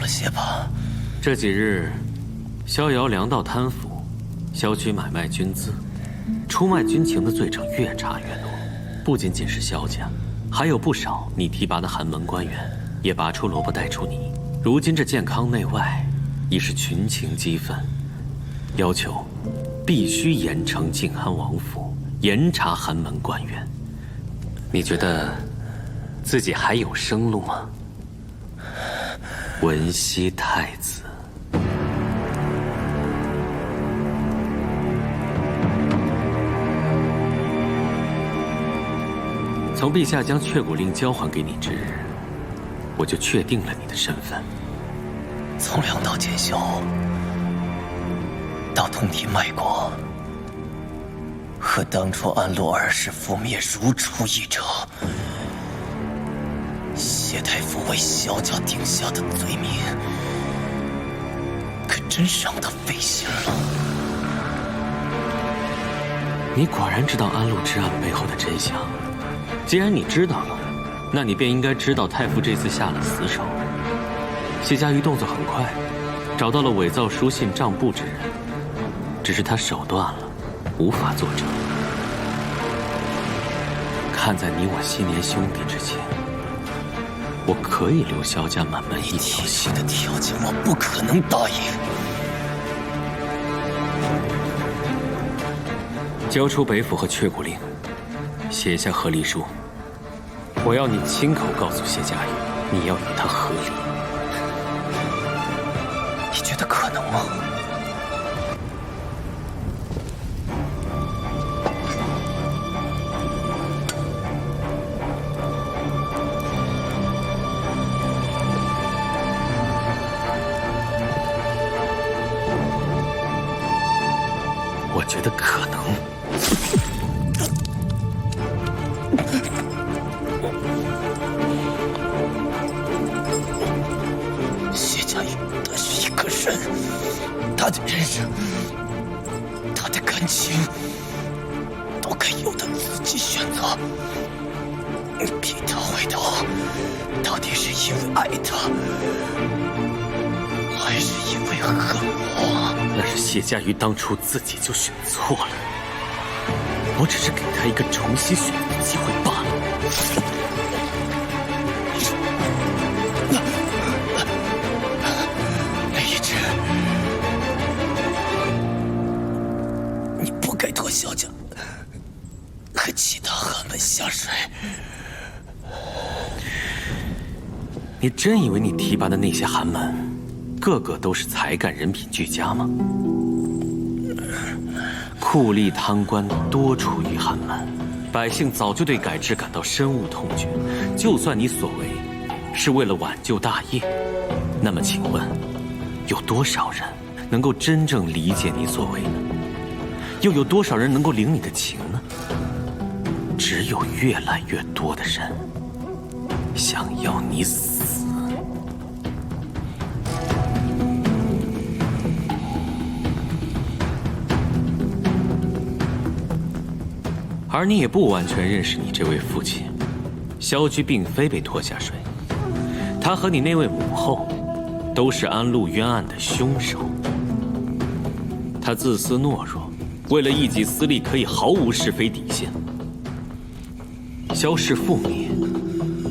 了些吧？这几日，逍遥粮道贪腐，郊区买卖军资，出卖军情的罪证越查越多。不仅仅是萧家，还有不少你提拔的寒门官员，也拔出萝卜带出泥。如今这健康内外，已是群情激愤，要求必须严惩靖安王府，严查寒门官员。你觉得自己还有生路吗？文熙太子。从陛下将却骨令交还给你之日，我就确定了你的身份。从粮道检修到通体脉国，和当初安禄二世覆灭如出一辙。谢太傅为萧家定下的罪名，可真是让他费心了。你果然知道安禄之案背后的真相。既然你知道了，那你便应该知道太傅这次下了死手。谢家瑜动作很快，找到了伪造书信账簿之人，只是他手断了，无法作证。看在你我昔年兄弟之情，我可以留萧家满门一条心。你的条件我不可能答应。交出北府和却骨令，写下和离书。我要你亲口告诉谢家瑜，你要与他和离。你觉得可能吗？我觉得可能。谢家瑜他是一个人，他的人生，他的感情，都该由他自己选择。逼他回头，到底是因为爱他，还是因为恨我？那是谢家瑜当初自己就选错了，我只是给他一个重新选择的机会罢了。雷震，你不该拖萧家和其他寒门下水。你真以为你提拔的那些寒门，个个都是才干人品俱佳吗？酷吏贪官多出于寒门，百姓早就对改制感到深恶痛绝。就算你所为是为了挽救大业，那么请问，有多少人能够真正理解你所为呢？又有多少人能够领你的情呢？只有越来越多的人想要你死。而你也不完全认识你这位父亲，萧居并非被拖下水，他和你那位母后，都是安禄冤案的凶手。他自私懦弱，为了一己私利，可以毫无是非底线。萧氏覆灭，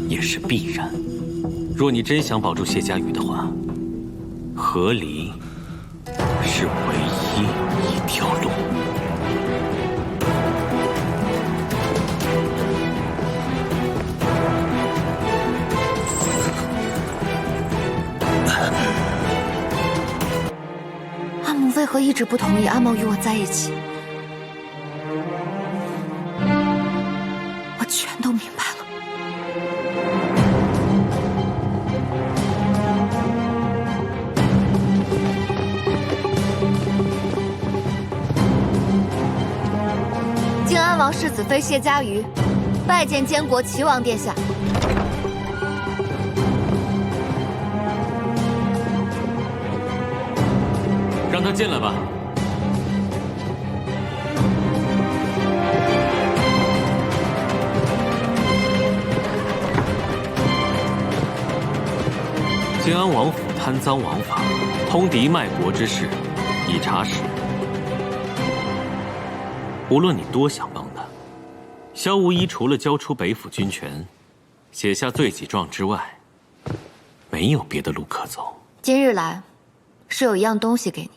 也是必然。若你真想保住谢家瑜的话，和离是唯一一条路。阿母为何一直不同意阿茂与我在一起？我全都明白了。靖安王世子妃谢家瑜，拜见监国齐王殿下。让他进来吧。靖安王府贪贪赃枉法、通敌卖国之事，已查实。无论你多想帮他，萧无疑除了交出北府军权，写下罪己状之外，没有别的路可走。今日来，是有一样东西给你。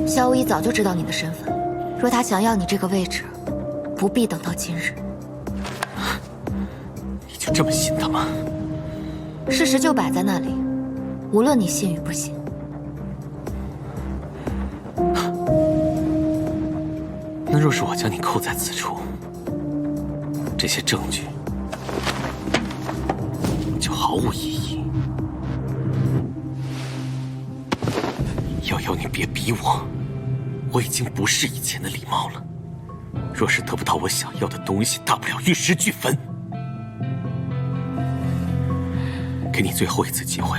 萧无疑早就知道你的身份，若他想要你这个位置，不必等到今日。你就这么信他吗？事实就摆在那里，无论你信与不信。那若是我将你扣在此处，这些证据就毫无意义。瑶瑶，你别逼我，我已经不是以前的礼貌了。若是得不到我想要的东西，大不了玉石俱焚。给你最后一次机会，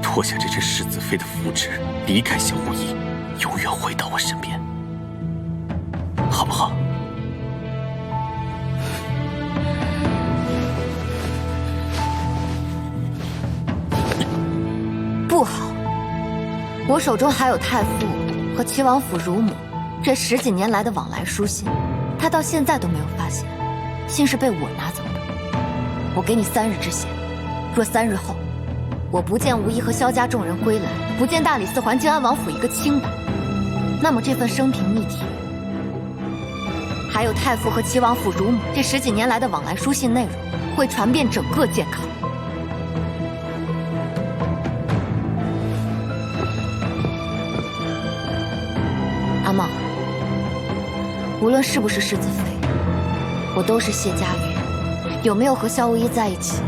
脱下这只世子妃的符纸，离开萧无疑，永远回到我身边，好不好？不好，我手中还有太傅和齐王府乳母这10几年来的往来书信，他到现在都没有发现，信是被我拿走的。我给你3日之限，若3日后我不见无疑和萧家众人归来，不见大理寺还靖安王府一个清白，那么这份生平秘帖，还有太傅和齐王府乳母这10几年来的往来书信内容，会传遍整个健康。阿茂，无论是不是世子妃，我都是谢家瑜。有没有和萧无疑在一起，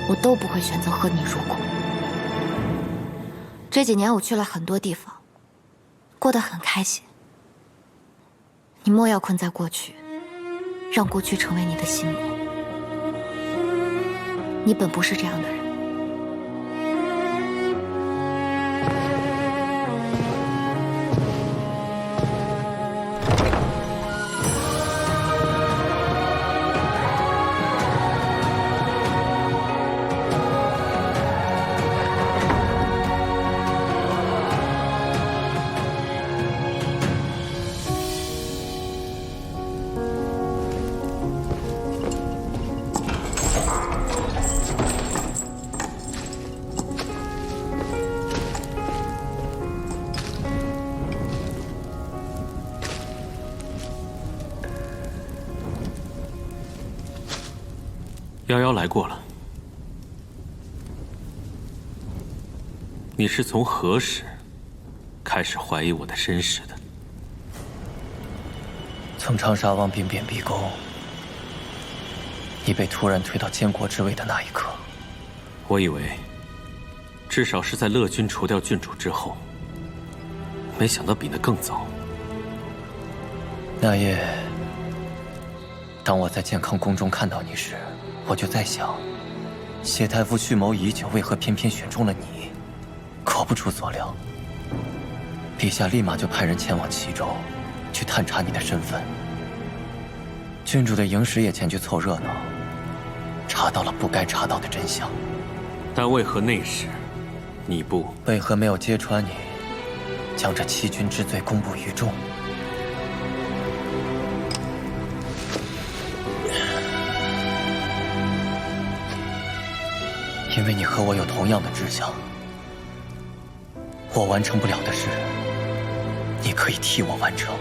我都不会选择和你入宫。这几年我去了很多地方，过得很开心。你莫要困在过去，让过去成为你的心魔。你本不是这样的人。瑶瑶来过了。你是从何时开始怀疑我的身世的？从长沙王兵变逼宫，你被突然推到监国之位的那一刻，我以为至少是在乐君除掉郡主之后，没想到比那更早。那夜，当我在健康宫中看到你时，我就在想，谢太傅蓄谋已久，为何偏偏选中了你？果不出所料，陛下立马就派人前往齐州，去探查你的身份。郡主的营使也前去凑热闹，查到了不该查到的真相。但为何那时你不？为何没有揭穿你，将这欺君之罪公布于众？因为你和我有同样的志向，我完成不了的事，你可以替我完成。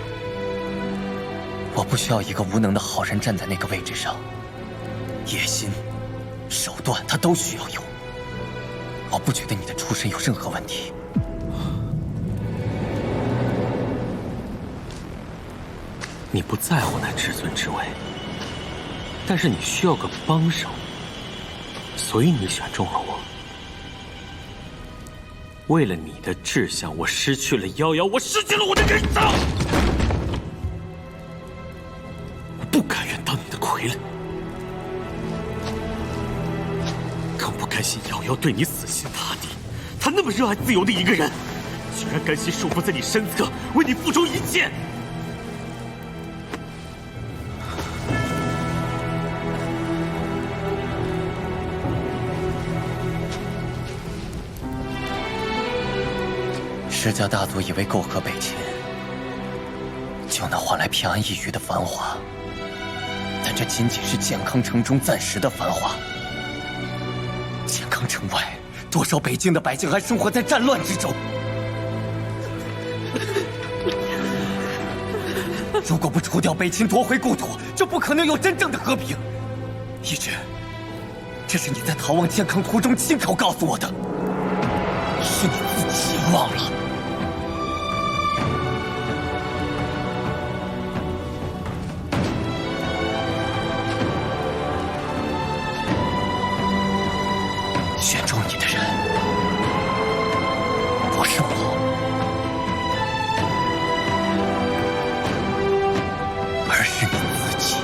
我不需要一个无能的好人站在那个位置上，野心、手段他都需要有。我不觉得你的出身有任何问题。你不在乎那至尊之位，但是你需要个帮手。所以你选中了我。为了你的志向，我失去了夭夭，我失去了我的人生。我不甘愿当来，更不甘心瑶瑶对你死心塌地。她那么热爱自由的一个人，居然甘心束缚在你身侧，为你付出一切。石家大族以为够和北秦，就能换来平安一隅的繁华，但这仅仅是健康城中暂时的繁华。健康城外，多少北境的百姓还生活在战乱之中。如果不除掉北秦，夺回故土，就不可能有真正的和平。一直，这是你在逃亡健康途中亲口告诉我的，是你自己忘了。选中你的人不是我，而是你自己。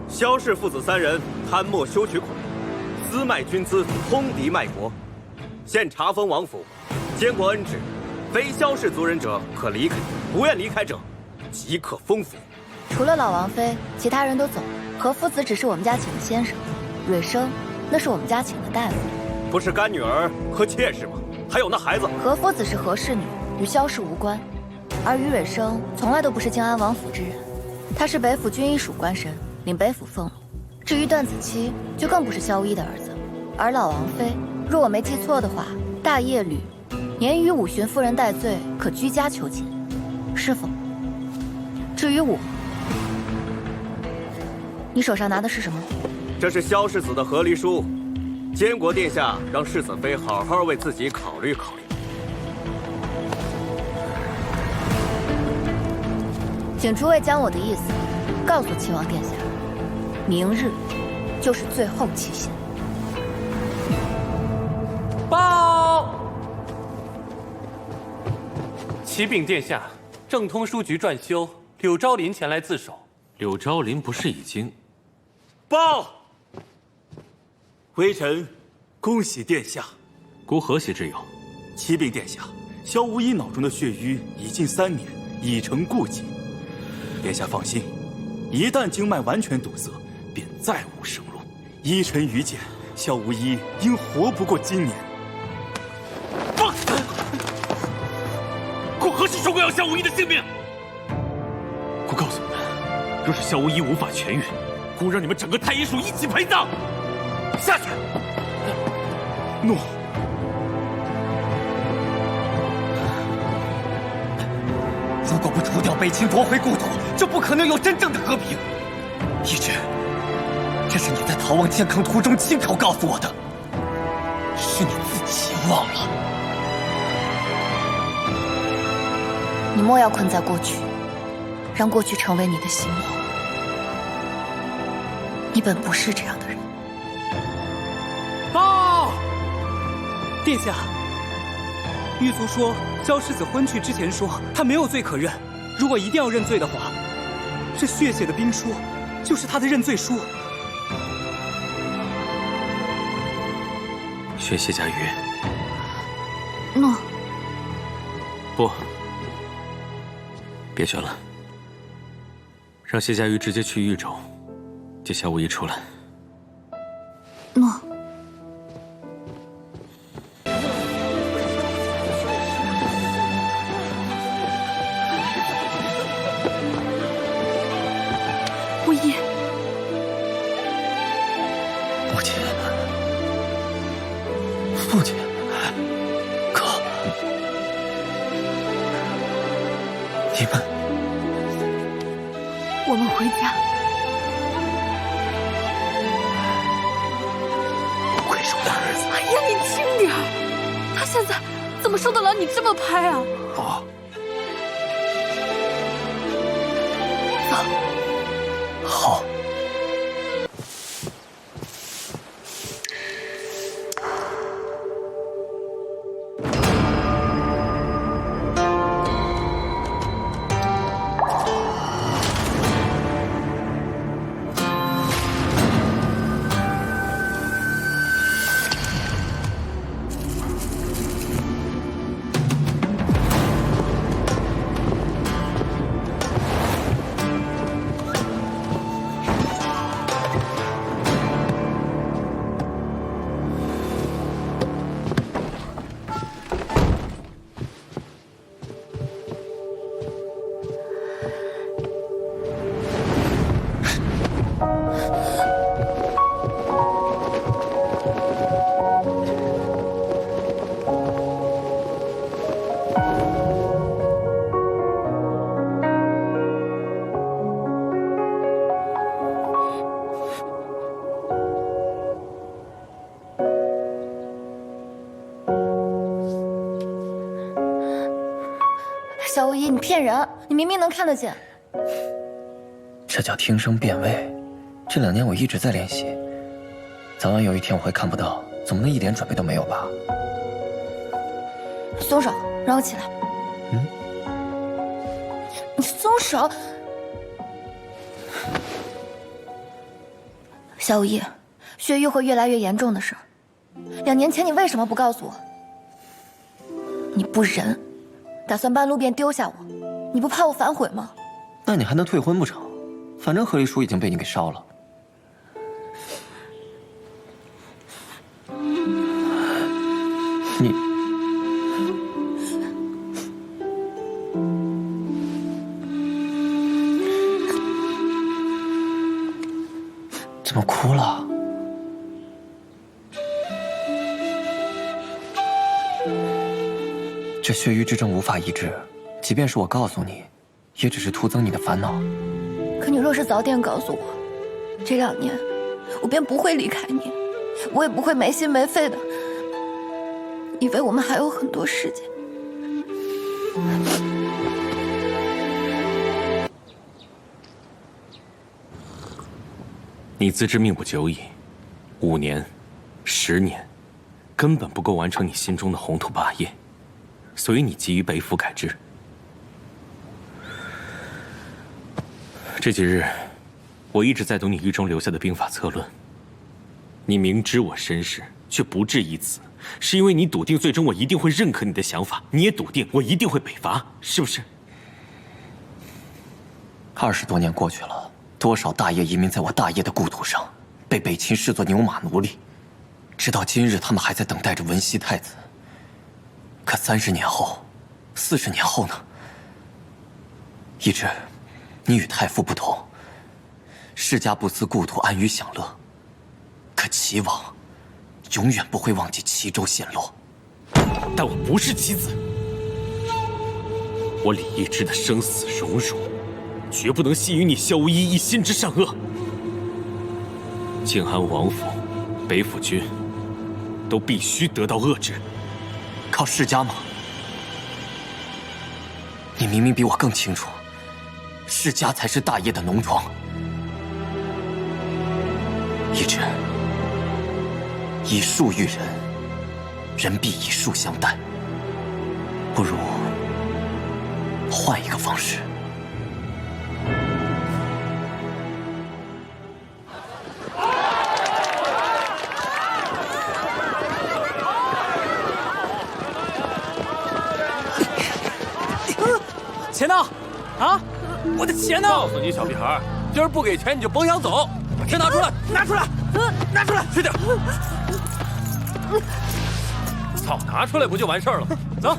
萧氏父子三人贪墨修渠孔，私卖军资，通敌卖国。现查封王府，监国恩旨，非萧氏族人者可离开，不愿离开者，即刻封府。除了老王妃，其他人都走了。何夫子只是我们家请的先生，蕊生那是我们家请的大夫。不是干女儿和妾室吗？还有那孩子。何夫子是何氏女，与萧氏无关。而于蕊生从来都不是靖安王府之人，他是北府军医署官绅。领北府俸禄。至于段子期，就更不是萧无一的儿子。而老王妃，若我没记错的话，大业吕年逾5旬夫人戴罪，可居家囚禁，是否？至于我，你手上拿的是什么？这是萧世子的和离书，监国殿下让世子妃好好为自己考虑考虑。请诸位将我的意思告诉齐王殿下。明日就是最后期限。报！启禀殿下，正通书局撰修柳昭林前来自首。柳昭林不是已经？报！微臣恭喜殿下。孤何喜之有？启禀殿下，萧无一脑中的血瘀已近3年，已成痼疾。殿下放心，一旦经脉完全堵塞，便再无生路。依臣愚见，萧无一应活不过今年。放！顾何时说过要萧无一的性命？顾告诉你们，若是萧无一无法痊愈，顾让你们整个太医署一起陪葬。下去。诺。如果不除掉北秦，夺回故土，就不可能有真正的和平。一直，这是你在逃亡健康途中亲口告诉我的，是你自己忘了。你莫要困在过去，让过去成为你的心魔。你本不是这样的人。报！殿下，狱卒说萧世子婚去之前说他没有罪可认，如果一定要认罪的话，这血写的兵书就是他的认罪书。宣谢家瑜。诺。不，别宣了，让谢家瑜直接去豫州接萧无一出来。诺。无一，母亲，父亲，哥，你们，我们回家。归属的儿子。现在怎么受得了你这么拍啊？啊！好。小巫医，你骗人！你明明能看得见。这叫听声辨位。这2年我一直在练习，早晚有一天我会看不到，总不能一点准备都没有吧？松手，让我起来。你松手！小巫医，血瘀会越来越严重的事儿。2年前你为什么不告诉我？你不仁，打算半路便丢下我，你不怕我反悔吗？那你还能退婚不成？反正和离书已经被你给烧了。你怎么哭了？这血瘀之症无法医治，即便是我告诉你，也只是徒增你的烦恼。可你若是早点告诉我，这2年我便不会离开你，我也不会没心没肺的以为我们还有很多时间。你自知命不久矣，5年、10年，根本不够完成你心中的宏图霸业，所以你急于北府改制。这几日，我一直在读你狱中留下的兵法策论。你明知我身世，却不置一词，是因为你笃定最终我一定会认可你的想法，你也笃定我一定会北伐，是不是？20多年过去了，多少大业移民在我大业的故土上，被北秦视作牛马奴隶，直到今日，他们还在等待着文熙太子。可30年后、40年后呢？一直，你与太傅不同，世家不思故土安于享乐，可齐王永远不会忘记齐州陷落。但我不是棋子，我李义之的生死荣辱，绝不能系于你萧无一一心之善恶。靖安王府、北府军，都必须得到遏制。靠世家吗？你明明比我更清楚，世家才是大业的农庄。一直以树育人，人必以树相待。不如换一个方式。钱呢？啊，我的钱呢？告诉你小屁孩，今儿不给钱你就甭想走，把钱拿出来，拿出来，拿出来，快点！操，拿出来不就完事儿了吗？走。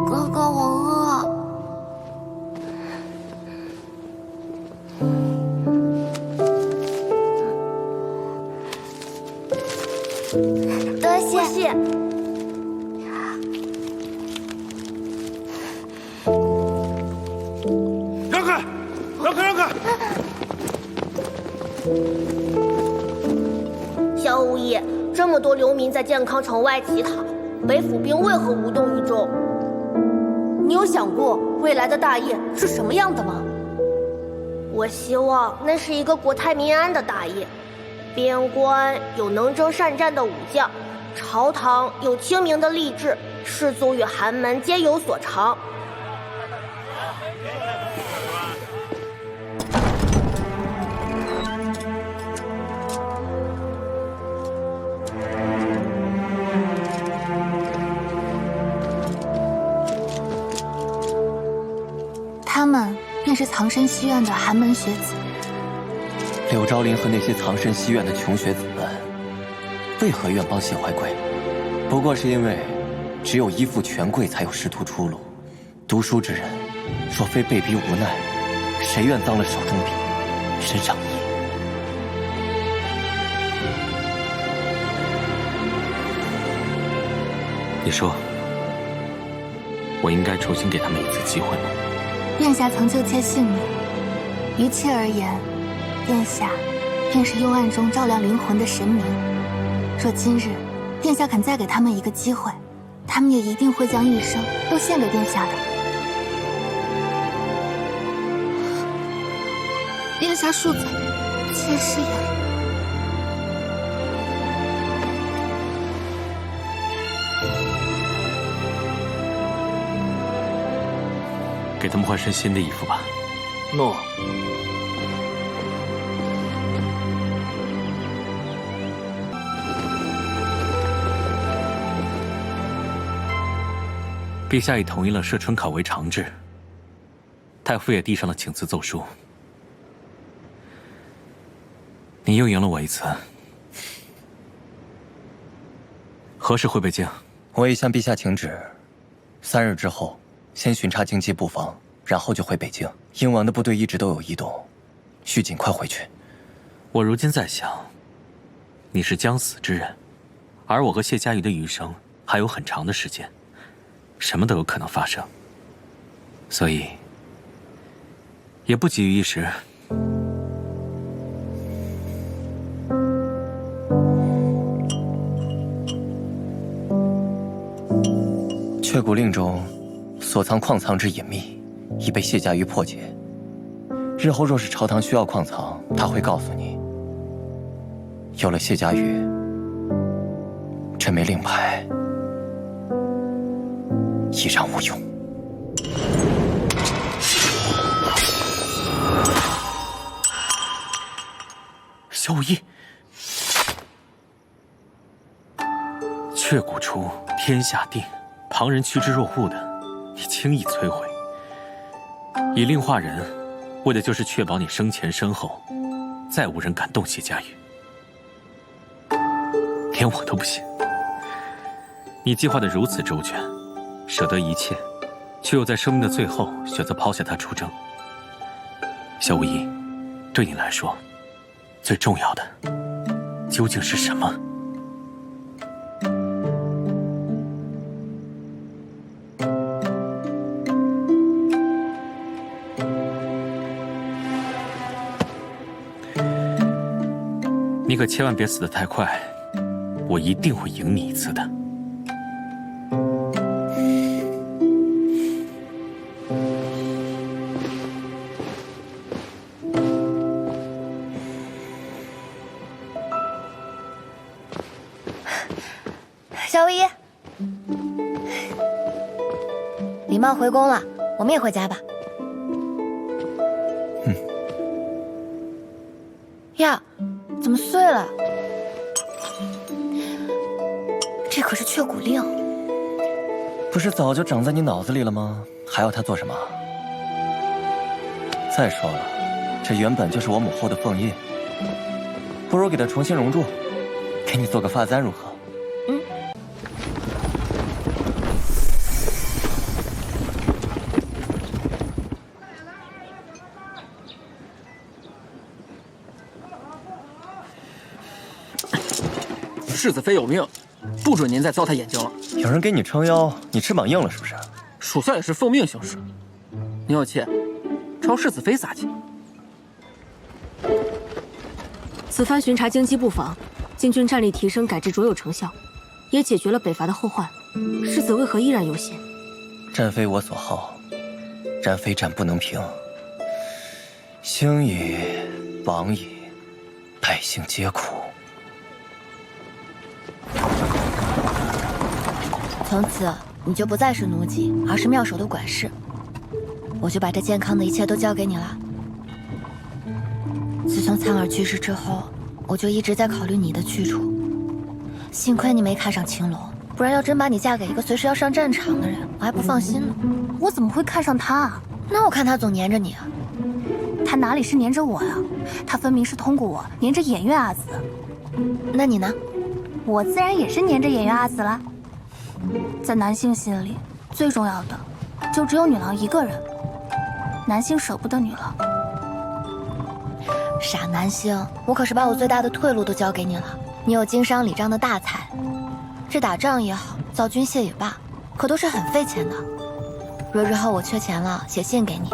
哥哥，我饿。多谢。让开！让开让开！萧无义，这么多流民在健康城外乞讨，北府兵为何无动于衷？你有想过未来的大业是什么样的吗？我希望那是一个国泰民安的大业，边关有能征善战的武将，朝堂有清明的吏治，士族与寒门皆有所长。他们便是藏身西院的寒门学子。柳昭林和那些藏身西院的穷学子们，为何愿帮谢怀贵？不过是因为，只有依附权贵才有仕途出路。读书之人，若非被逼无奈，谁愿脏了手中笔，身上衣？你说，我应该重新给他们一次机会吗？殿下曾救妾性命，于妾而言，殿下便是幽暗中照亮灵魂的神明。若今日殿下肯再给他们一个机会，他们也一定会将一生都献给殿下的。殿下恕罪，妾失言。给他们换身新的衣服吧。诺。陛下已同意了设春考为常制，太傅也递上了请辞奏书。你又赢了我一次。何时回北京？我已向陛下请旨，3日之后，先巡查京畿布防，然后就回北京。英王的部队一直都有异动，需尽快回去。我如今在想，你是将死之人，而我和谢家瑜的余生还有很长的时间。什么都有可能发生，所以也不急于一时。雀谷令中所藏矿藏之隐秘，已被谢家瑜破解。日后若是朝堂需要矿藏，他会告诉你。有了谢家瑜，这枚令牌已然无用。萧无义，雀谷出，天下定，旁人趋之若鹜的，你轻易摧毁。以令化人，为的就是确保你生前身后，再无人敢动谢家瑜。连我都不信。你计划得如此周全，舍得一切，却又在生命的最后选择抛下他出征。萧无义，对你来说，最重要的究竟是什么？你可千万别死得太快，我一定会赢你一次的。萧无义，李茂回宫了，我们也回家吧。呀，怎么碎了？这可是雀谷令，不是早就长在你脑子里了吗？还要它做什么？再说了，这原本就是我母后的凤印，不如给它重新熔铸，给你做个发簪如何？世子妃有命，不准您再糟蹋眼睛了。有人给你撑腰，你翅膀硬了是不是？属下也是奉命行事。宁有妾，朝世子妃撒气。此番巡查京畿布防，禁军战力提升改制卓有成效，也解决了北伐的后患。世子为何依然忧心？战非我所好，战非战不能平。兴矣，亡矣，百姓皆苦。从此你就不再是奴婢，而是妙手的管事。我就把这健康的一切都交给你了。自从苍儿去世之后，我就一直在考虑你的去处。幸亏你没看上青龙，不然要真把你嫁给一个随时要上战场的人，我还不放心呢。我怎么会看上他啊？那我看他总黏着你啊。他哪里是黏着我呀？他分明是通过我黏着演月阿紫。那你呢？我自然也是黏着演月阿紫了。在男性心里，最重要的就只有女郎一个人。男性舍不得女郎。傻男星，我可是把我最大的退路都交给你了。你有经商礼仗的大才，这打仗也好，造军械也罢，可都是很费钱的。若日后我缺钱了，写信给你，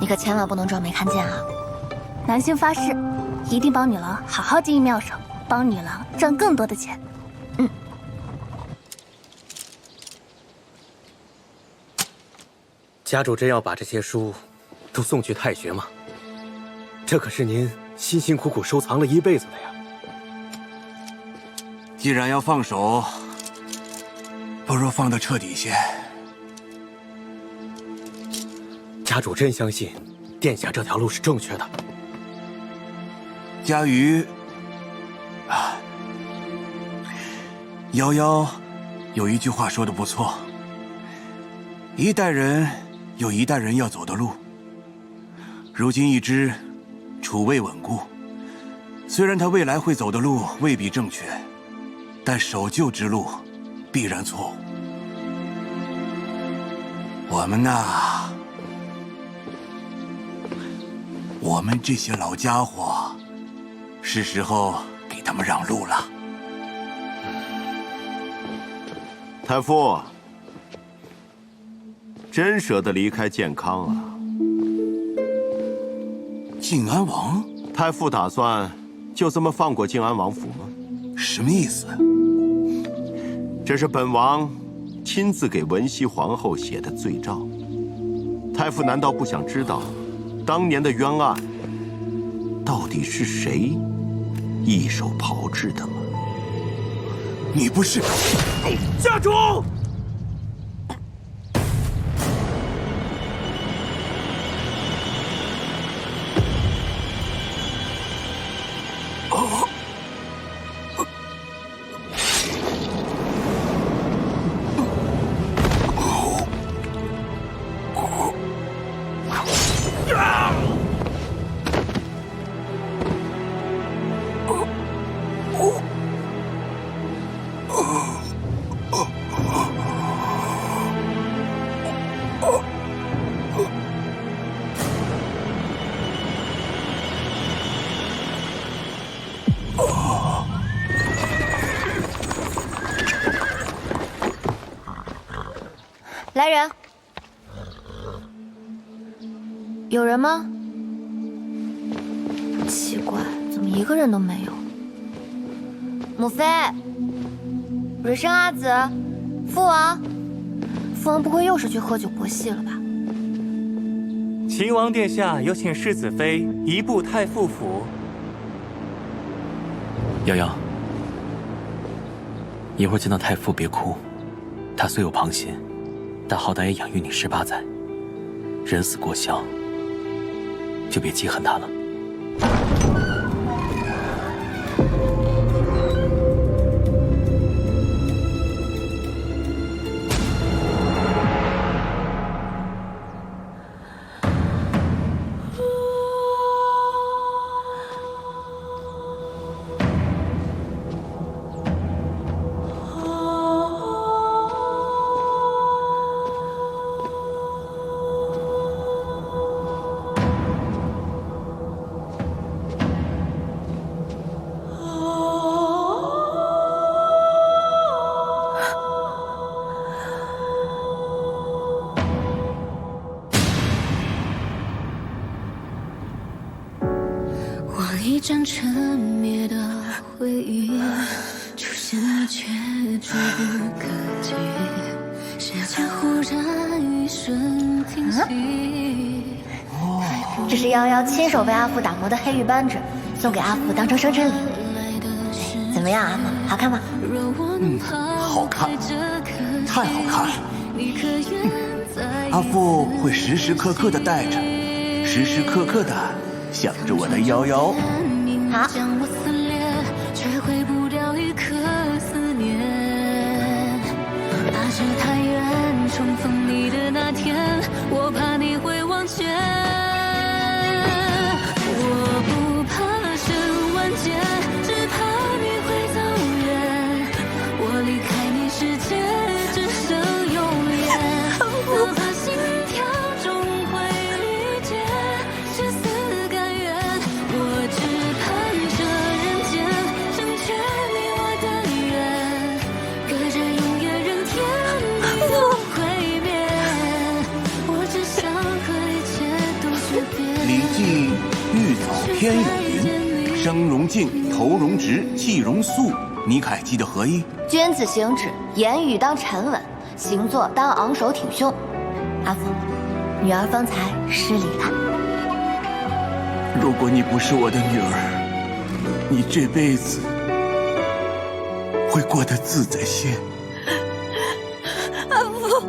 你可千万不能装没看见啊！男性发誓，一定帮女郎好好经营妙手，帮女郎赚更多的钱。家主真要把这些书都送去太学吗？这可是您辛辛苦苦收藏了一辈子的呀！既然要放手，不如放得彻底些。家主真相信殿下这条路是正确的。佳瑜，夭夭有一句话说得不错：一代人有一代人要走的路。如今一支储备稳固，虽然他未来会走的路未必正确，但守旧之路必然错误。我们呐，我们这些老家伙，是时候给他们让路了。太傅，真舍得离开健康啊！靖安王，太傅打算就这么放过靖安王府吗？什么意思？这是本王亲自给文熙皇后写的罪诏。太傅难道不想知道，当年的冤案到底是谁一手炮制的吗？你不是家主！来人，有人吗？奇怪，怎么一个人都没有？母妃，蕊生阿紫，父王，父王不会又是去喝酒博戏了吧？秦王殿下有请世子妃移步太傅府。瑶瑶，一会儿见到太傅别哭，他虽有旁心，但好歹也养育你18载，人死过乡，就别记恨他了。一盏沉灭的回忆，出现了却触不可及，时间忽然一瞬停息。这是夭夭亲手为阿父打磨的黑玉扳指，送给阿父当成生辰礼。怎么样，阿父，好看吗？好看，太好看了。阿父会时时刻刻的带着，时时刻刻的想着我的夭夭。好。却回不掉一颗思念，怕是太远，重逢你的那天，我怕你会忘却。我不怕身万劫，只怕你会走远。我离开你世界，只剩永远。哪怕心跳终会理解，誓死甘愿。我只盼这人间成全你我的缘，隔着永远人天不会灭。我只想和一切都诀别。礼记玉藻篇有云：声容静，头容直，气容肃。你凯记的何意？君子行止，言语当沉稳，行坐当昂首挺胸。阿父，女儿方才失礼了。如果你不是我的女儿，你这辈子会过得自在些。阿父，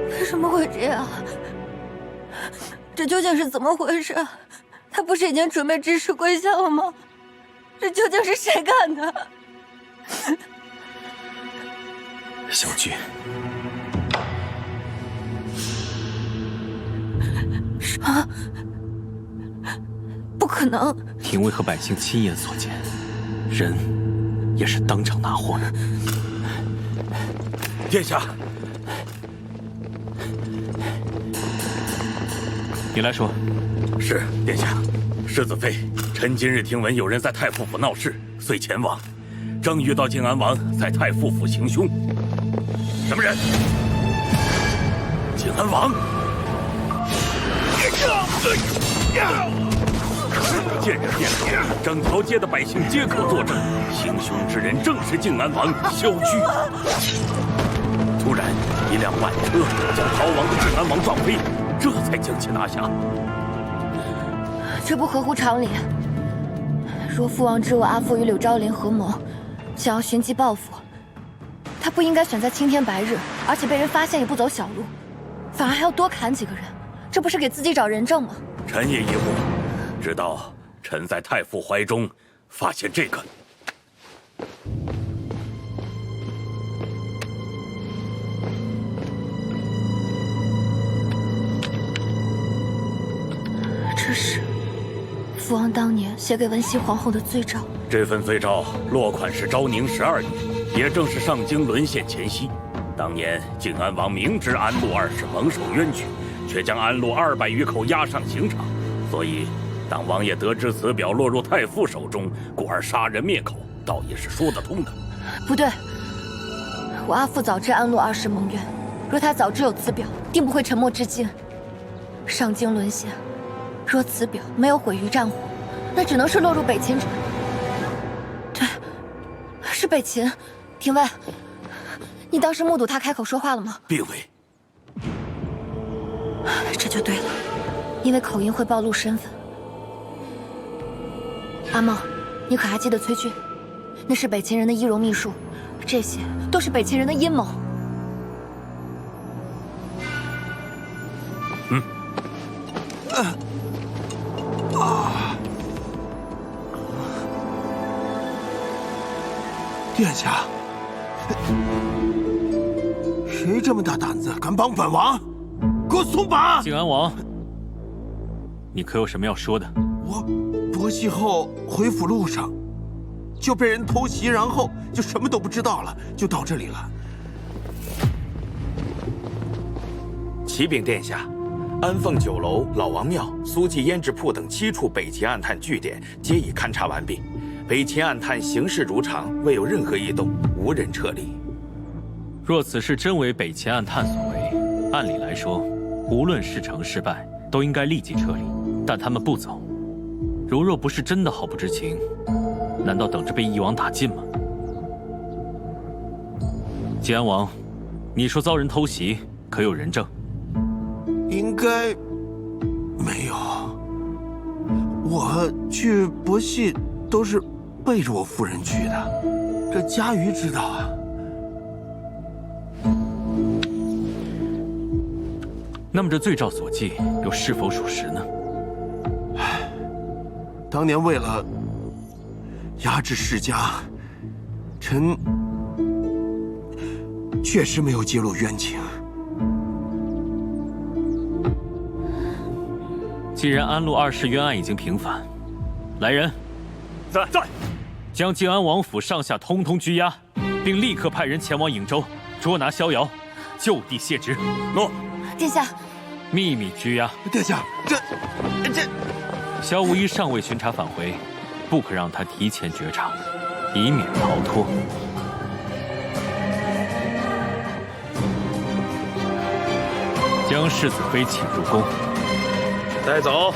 为什么会这样？这究竟是怎么回事？他不是已经准备支持归降了吗？这究竟是谁干的？小菊，什么？不可能！廷尉和百姓亲眼所见，人也是当场拿货的。殿下，你来说。是殿下。世子妃，臣今日听闻有人在太傅府闹事，遂前往，正遇到靖安王在太傅府行凶。什么人？靖安王！是个贱人变法，整条街的百姓皆可作证，行凶之人正是靖安王萧驹。突然，一辆马车将逃亡的靖安王撞飞，这才将其拿下。这不合乎常理。若父王知我阿父与柳昭琳合谋，想要寻机报复，他不应该选在青天白日，而且被人发现也不走小路，反而还要多砍几个人，这不是给自己找人证吗？臣也疑惑，直到臣在太傅怀中发现这个。这是父王当年写给文熙皇后的罪诏。这份罪诏落款是昭宁12年，也正是上京沦陷前夕。当年靖安王明知安禄二世蒙受冤屈，却将安禄200余口押上刑场，所以当王爷得知此表落入太傅手中，故而杀人灭口，倒也是说得通的。不对，我阿父早知安禄二世蒙冤，若他早知有此表，定不会沉默至今。上京沦陷，若此表没有毁于战火，那只能是落入北秦之。对，是北秦。廷尉，你当时目睹他开口说话了吗？并未。这就对了，因为口音会暴露身份。阿梦，你可还记得崔俊？那是北秦人的仪容秘术，这些都是北秦人的阴谋。殿下，谁这么大胆子，敢帮本王？给我松绑！靖安王，你可有什么要说的？我伯息后回府路上，就被人偷袭，然后就什么都不知道了，就到这里了。启禀殿下，安凤酒楼、老王庙、苏记胭脂铺等7处北秦暗探据点皆已勘察完毕，北秦暗探行事如常，未有任何异动，无人撤离。若此事真为北齐暗探所为，按理来说，无论事成是败，都应该立即撤离。但他们不走，如若不是真的毫不知情，难道等着被翼王打尽吗？晋安王，你说遭人偷袭，可有人证？应该没有。我去博戏都是背着我夫人去的，这家瑜知道啊。那么这罪诏所记又是否属实呢？当年为了压制世家，臣确实没有揭露冤情。既然安禄二世冤案已经平反，来人，在，将晋安王府上下通通拘押，并立刻派人前往颍州捉拿逍遥，就地卸职。诺。殿下，秘密拘押。殿下，这。萧无一尚未巡查返回，不可让他提前觉察，以免逃脱。将世子妃请入宫，带走。